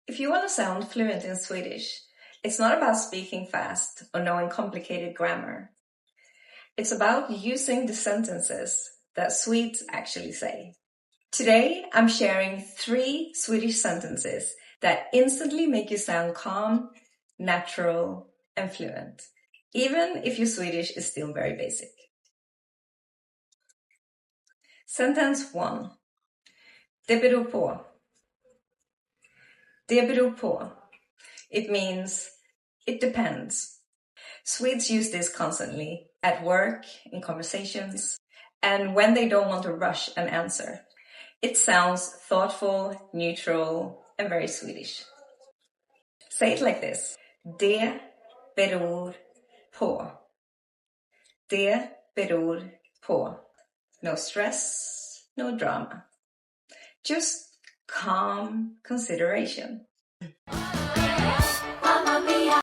If you want to sound fluent in Swedish, it's not about speaking fast or knowing complicated grammar. It's about using the sentences that Swedes actually say. Today, I'm sharing 3 Swedish sentences that instantly make you sound calm, natural, and fluent, even if your Swedish is still very basic. Sentence 1. Det beror på. Det beror på. It means it depends. Swedes use this constantly at work, in conversations, and when they don't want to rush an answer. It sounds thoughtful, neutral, and very Swedish. Say it like this. Det beror på. Det beror på. No stress, no drama. Just calm consideration.